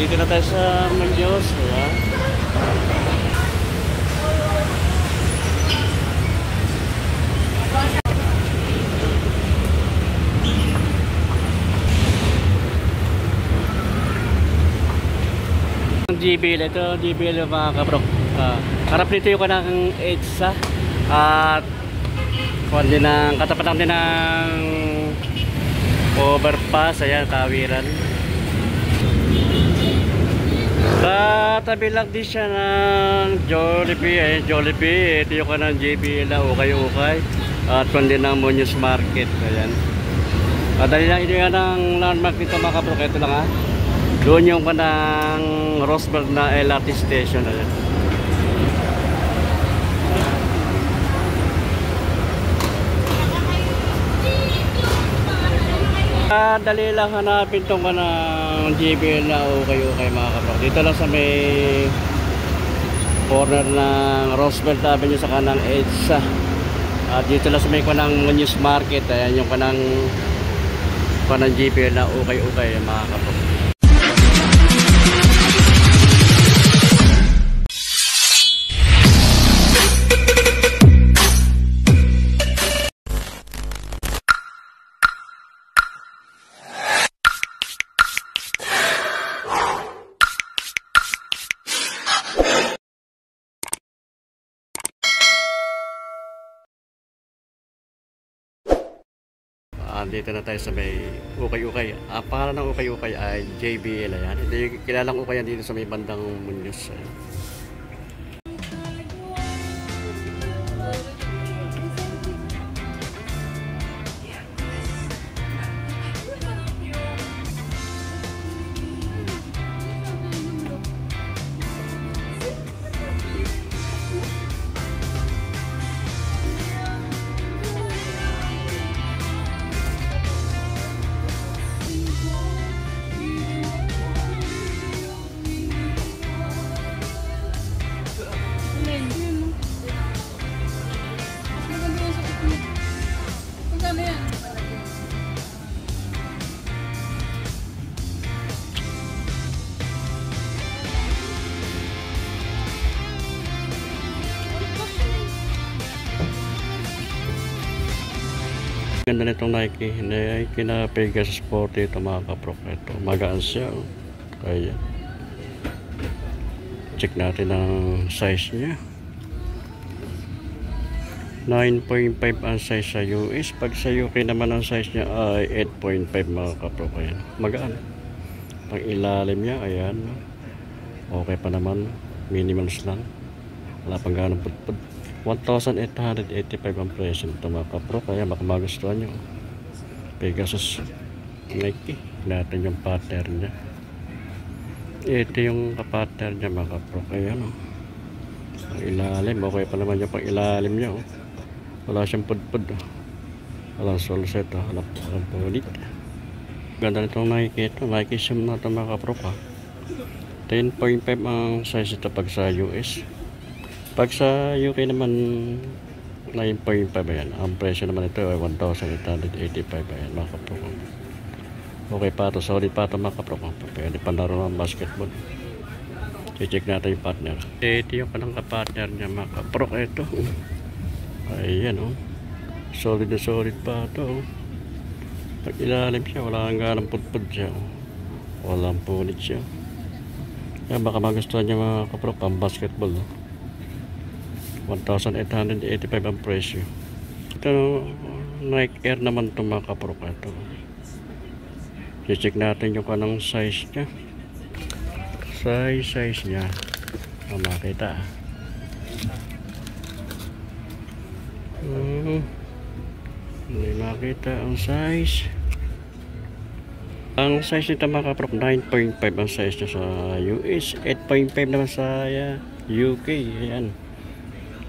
Dito na tayo sa Muñoz, ayan. GBL, ito GBL mga kabro. Harap nito yung kanang EDSA at kuwan din ng katapatan din ng overpass, ayan, tawiran. Katabi lang din siya ng Jollibee, ayan, Jollibee. Ito yung kanang GBL, ukay-ukay at kuwan din ng Muñoz Market, ayan. Dali lang ito yan ang landmark nito mga kabro. Ito lang ha, doon yung kanang Roosevelt na LRT station, ayan. Dali lang hanapin itong kanang GBL na ukay-ukay mga kapag. Dito lang sa may corner ng Roosevelt Avenue sa kanang EDSA. At dito lang sa may kanang Muñoz Market, ayan yung kanang GBL na ukay-ukay mga kapag. Dito na tayo sa may ukay-ukay. Pangalan ng ukay-ukay ay JBL, ayan. Hindi kilalang ukayan dito sa may bandang Muñoz, ayan. Ganda nitong Nike na Pegasus Sport ito mga kaprok. Ito magaan siya, oh. Kaya check natin ang size niya. 9.5 ang size sa US. Pag sa UK naman ang size niya ay 8.5 mga kaprok. Ayan, magaan. Pag ilalim niya, ayan, okay pa naman, minimals lang, wala pang ganong pudpud. 1,885 ang presyo nito mga kapro, kaya baka magustuhan nyo. Pegasus Nike, natin yung pattern niya. Ito yung pattern niya mga kapro, kaya no, ang ilalim, okay pa naman yung pang ilalim niya, oh. Wala siyang pudpud, oh. Walang solset, oh. Walang pulit. Ganda nitong Nike ito, Nike Zoom na ito mga kapro pa. 10.5 ang size ito pag sa US. Pag sa UK naman 9.5 yan. Ang presyo naman ito ay 1,885 yan mga kapro. Okay pa ito, solid pa ito mga kapro. Pwede pa laro ng basketball. I-check natin yung partner. Ito yung kanang ka-partner niya mga kapro. Ito, ayan, oh. Solid na solid pa ito, oh. Pag ilalim siya, wala kang ganang pudpud siya, oh. Walang punit siya. Kaya baka magustuhan niya mga kapro pang basketball, oh. 1,885 ang presyo. Ito Nike Air naman ito mga kapro. Ito i-check natin yung kanang size nya. Size nya makita. Hindi makita ang size. Ang size nito mga kapro 9.5 ang size nya sa US, 8.5 naman sa UK. Ayan,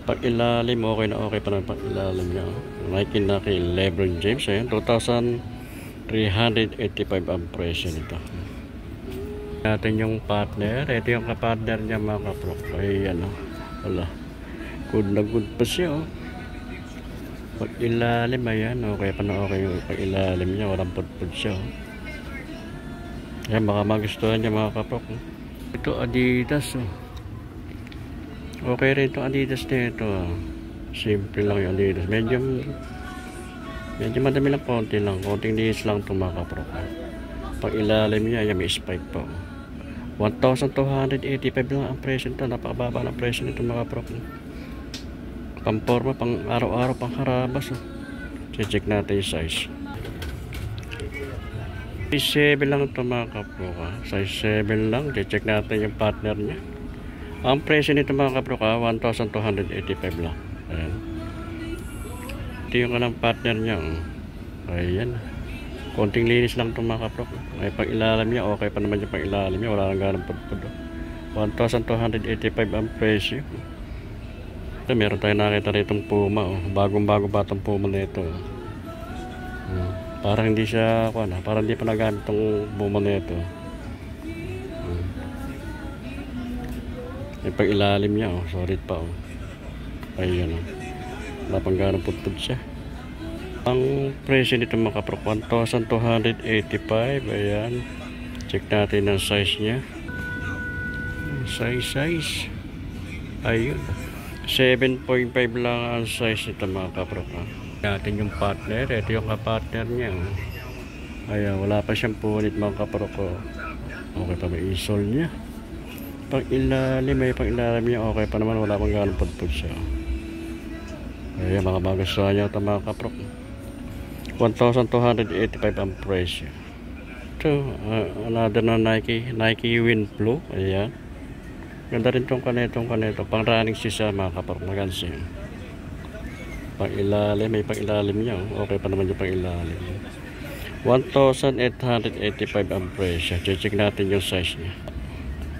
pag ilalim okay na okay pa naman pag ilalim niya. Nike na kay LeBron James, ayan, 2,385 ang presyo nito. Natin yung partner. Ito yung kapartner niya mga kapro. Ayan, oh. Wala, good na good pa siya, oh. Pag ilalim, ayan, okay pa na okay yung pag ilalim niya, walang pudpud siya, oh. Ayan, baka magustuhan niya mga kaprok. Ito Adidas oh. Okay rin ito Adidas nito ah. Simple lang yung Adidas. Medyo madami lang, konting linis lang ito mga kaprok. Pag ilalim niya, may spike po. 1,285 lang ang presyo nito. Napakababa ng presyo nito mga kaprok. Pamporma, pang araw-araw, pang harabas oh. Check natin yung size. Size 7 lang ito mga kaprok. Size 7 lang. Check natin yung partner niya. Ang presyo nito mga kaprok 1,285 lang. Ayan. Ito yung kanang partner niya oh. Ayan. Konting linis lang ito mga kaprok. May pang ilalim niya. Okay pa naman yung pang ilalim niya. Wala nang ganang pudpud. 1,285 ang presyo. Ito, meron tayong nakita rito Puma oh. Bagong-bago pa itong Puma nito oh. Parang hindi siya parang hindi pa nagamit itong Puma nito. May pang ilalim niya oh. Solid pa oh. Ayan oh. Wala pang ganang pudpud siya. Ang presyo nito mga kaprok 1,285. Ayan. Check natin ang size niya. Size. Ayun. 7.5 lang ang size nito mga kaprok. Natin yung partner. Ito yung kapartner niya. Ayan. Wala pa siyang punit mga kaprok. Okay pa, may isol niya. Pag ilalim, may pang ilalim niya. Okay pa naman. Wala pang ganong pudpud siya. Ayan. Mga magustuhan niya ito mga kaprok. 1,285 ang presyo. Ito, another na Nike Wind Blue. Ayan. Ganda rin itong kanito. Pang running shoes siya mga kaprok. Magansi. Pang ilalim, may pang ilalim niya. Okay pa naman yung pang ilalim. 1,885 ang presyo. Check natin yung size niya.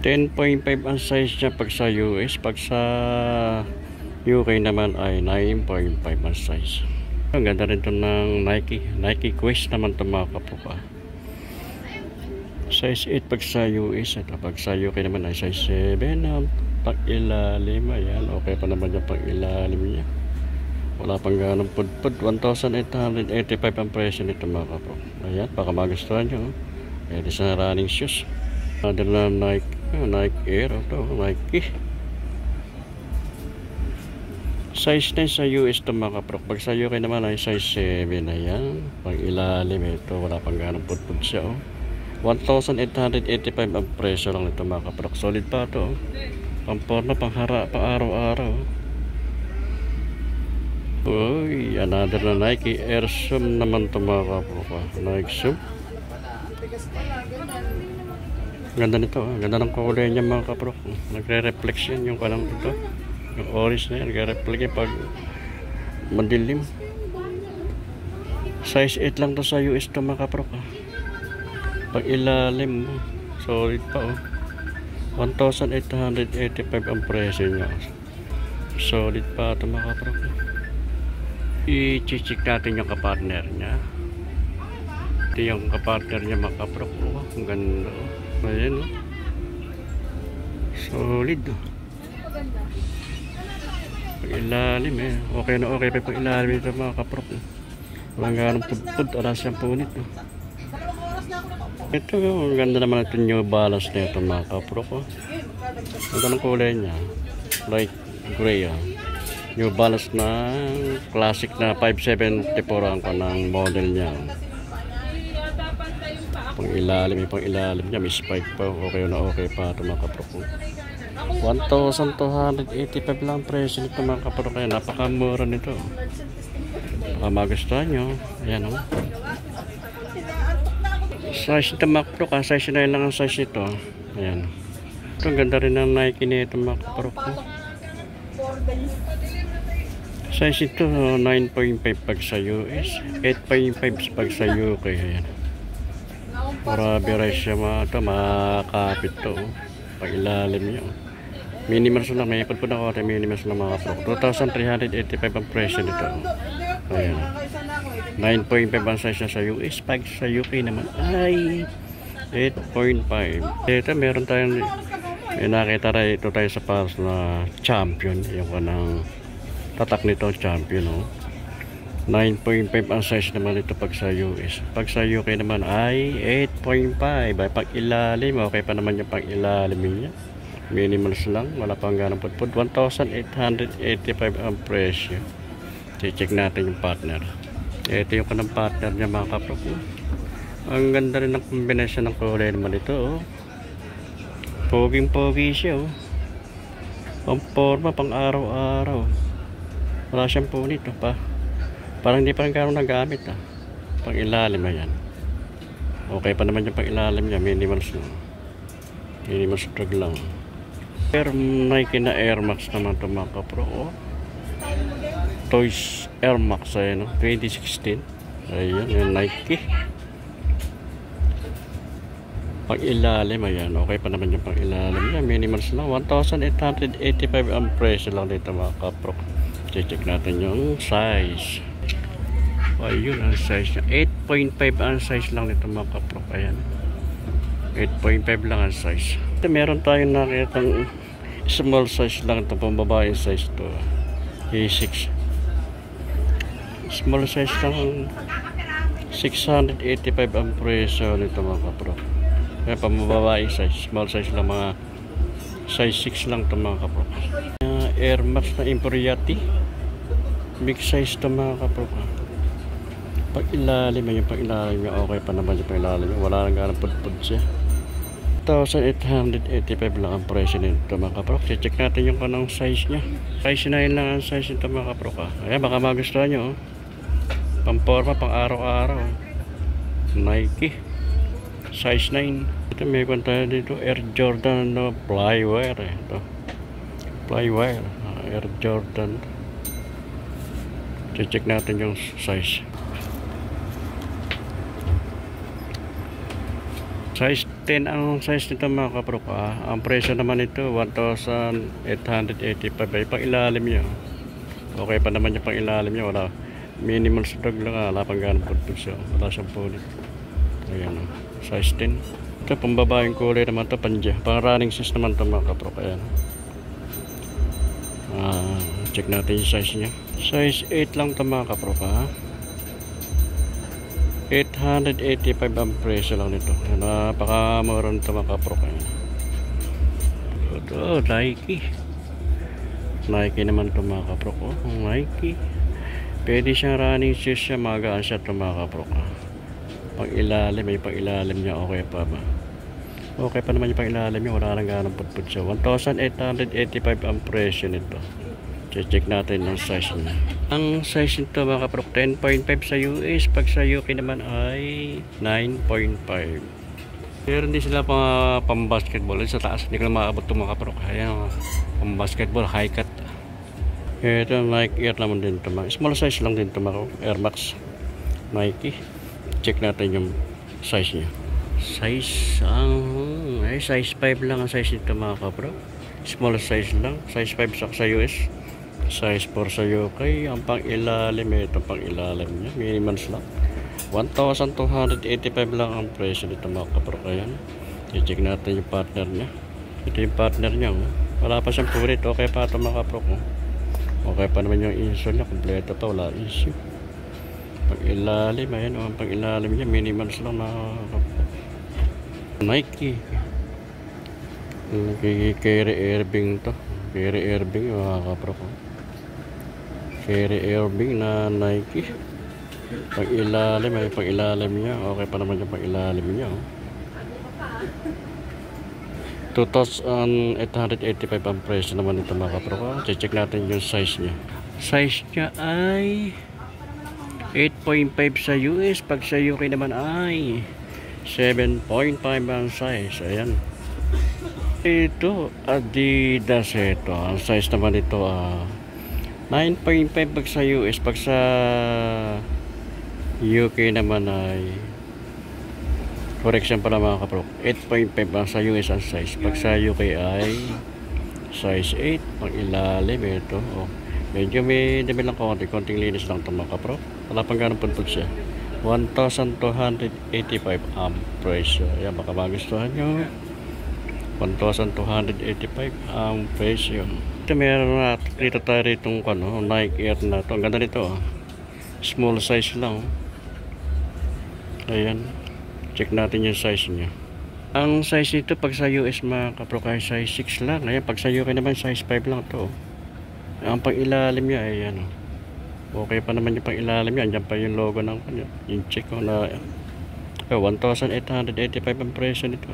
10.5 ang size niya pag sa US. Pag sa UK naman ay 9.5 ang size. Ang ganda rin ito ng Nike Quest naman ito mga kaprok. Size 8 pag sa US. At pag sa UK naman ay size 7 pag ilalim. Ayan, okay pa naman yung pag ilalim niya. Wala pang ganong pudpud. 1,885 ang presyo nito mga kaprok. Ayan, baka magustuhan nyo. Pwede sa running shoes. Other na Nike Air. Ito, Nike. Size 10 sa US ito mga kaprok. Pag sa UK naman ay size 7. Ayan. Pang ilalim ito. Wala pang ganong pudpud siya oh. 1,885 ang presyo lang ito mga kaprok. Solid pa ito oh. Pamporma, pang araw-araw. Uy, another na Nike Air Zoom naman ito mga kaprok. Nike Zoom. Ganda nito oh. Ganda ng kulay niya mga kaprok. Nagre-reflection yung kalang ito. Yung orange na yan, nag-reflect pag madilim. Size 8 lang to sa US to mga kaprok. Pag ilalim, solid pa oh. 1,885 ang presyo niya. Solid pa ito mga kaprok. I-check natin yung kapartner niya. Ito yung kapartner niya mga kaprok. Ang ganda oh. Ayan oh. Solid oh. Pag ilalim okay na okay pa pag ilalim ito mga kaprok. Walang ganong pudpud, alas siyang punit ito ang ganda naman ito New Balance na ito mga kaprok ang ganda ng kulay niya light gray New Balance na classic na 574 ang kanang model niya. Pang ilalim niya may spike pa, okay na okay pa ito mga kaprok. 1,285 lang presyo nito mga kaprok. Kaya napakamura nito. Baka magustuhan nyo. Ayan o. Size nito mga kaprok. Size 9 lang ang size nito. Ayan. Ito ang ganda rin ng Nike nito mga kaprok. Size ito 9.5 pag sa US. 8.5 pag sa UK. Ayan. Marami rin siya makakapit to. Pag ilalim niya. Minimals lang, may ipad po na ko minimals lang mga kaprok. 2,385 ang presyo nito. Ayan. 9.5 ang size na sa US. Pag sa UK naman ay 8.5. Ito meron tayong may nakita rin ito tayo sa paros na champion. Yung kanang tatak nito champion oh. 9.5 ang size naman ito pag sa US. Pag sa UK naman ay 8.5. Ay pag ilalim, okay pa naman yung pag ilalim niya. Minimals lang, wala pang ganang pudpud. 1,885 ang presyo. Check natin yung partner. Ito yung kanang partner niya mga kaprok. Ang ganda rin ng kombinasyon ng kulay naman ito. Oh. Poging-pogi siya. Oh. Pang forma, pang araw-araw. Wala siyang punit. Oh, pa. Parang hindi pa rin gano'ng nagamit. Ah. Pang ilalim na yan. Okay pa naman yung pang ilalim niya. Minimals lang. Minimals drag lang. Nike na Air Max naman ito mga kapro. Oh. Toys Air Max ay no? 2016. Ayan, yung Nike. Pang ilalim, ayan. Okay pa naman yung pang ilalim niya. Minimals lang. 1,885 ang presyo lang dito mga kapro. Check natin yung size. Ayun ang size niya. 8.5 ang size lang nito mga kapro. Ayan. 8.5 lang ang size. Ito meron tayong nakitang small size lang ito. Pambabae size ito. A6. Small size lang. 685 ang presyo nito mga kapro. Kaya pambabae size. Small size lang, mga size 6 lang ito mga kapro. Air Max na Imperiati. Big size ito mga kapro. Pag ilalim yung pag ilalim niya, okay pa naman yung pag ilalim niya. Wala nang ganang pudpud siya. 1,885 lang ang presyo nito mga kaprok. Check natin yung kanang size niya. Size 9 lang ang size nito mga kaprok. Ayan, baka magustuhan nyo. Oh. Pang forma, pang araw-araw. Nike. Size 9. Ito may kwenta dito. Air Jordan no, Flywire. Ito. Flywire. Air Jordan. Check natin yung size. Size 10 ang size nito mga kaprok. Ang presyo naman ito 1,885 ay pang ilalim niya. Okay pa naman yung pang ilalim niya. Wala minimal stock lang. Wala pang ganang pudpud siya. Wala siyang punit. Ayan o. Size 10. Ito pambabaeng kulay naman ito. Panja. Pang running size naman ito mga kaprok. Ayan. Check natin yung size niya. Size 8 lang ito mga kaprok. 885 ang presyo lang nito. Napakamura nito mga kaprok. Ito, Nike. Nike naman ito mga kaprok. Nike. Pwede siyang running shoes siya. Magaan siya ito mga kaprok. Pag ilalim, may pag ilalim niya okay pa ba? Okay pa naman yung pag ilalim niya. Wala lang ganang pudpud siya. 1,885 ang presyo nito. Check natin ang size niya. Ang size nito mga kaprok 10.5 sa US. Pag sa UK naman ay 9.5. Pero hindi sila pang basketball. Sa taas hindi ko na maabot itong mga kaprok. Ayan, pang basketball high cut. Ito Nike Air naman din ito. Small size lang din ito mga Air Max Nike. Check natin yung size niya. Size size 5 lang ang size nito mga kaprok. Small size lang. Size 5 sa US. Size 4 sa UK. Ang pang ilalim, ito pang ilalim niya. Minimals lang. 1,285 lang ang presyo nito mga kaprok. Ayan. I-check natin yung partner niya. Ito yung partner niya. Wala pa siyang punit. Okay pa ito mga kaprok. Okay pa naman yung insole niya. Kompleto pa. Wala issue. Pang ilalim. Ayan. Ang pang ilalim niya. Minimals lang mga kaprok. Nike. Kyrie Irving to. Kyrie Irving mga kaprok. Kyrie Irving na Nike. Pag ilalim, ay pag ilalim niya. Okay pa naman yung pag ilalim niya. 2,885 ang presyo naman ito mga kaprok. Check natin yung size niya. Size niya ay 8.5 sa US. Pag sa UK naman ay 7.5 ang size. Ayan. Ito Adidas ito. Ang size naman ito 9.5 pag sa US. Pag sa UK naman ay correction pala mga kaprok 8.5 ang sa US ang size. Pag sa UK ay size 8. Pag ilalim ito medyo may dami lang konting linis lang ito mga kaprok. Wala pang ganun punpun siya. 1,285 ang presyo. Ayan, baka magustuhan nyo. 1,285 ang presyo. Ito meron na dito tayo itong Nike Air na ito. Ang ganda nito. Small size lang. Ayan. Check natin yung size niya. Ang size nito pag sa US mga kapro kaya size 6 lang. Ayan, pag sa UK naman size 5 lang to. Ang pang ilalim niya ayan. Okay pa naman yung pang ilalim niya. Andiyan pa yung logo ng kanya. Yung check ko na 1,885 ang presyo nito.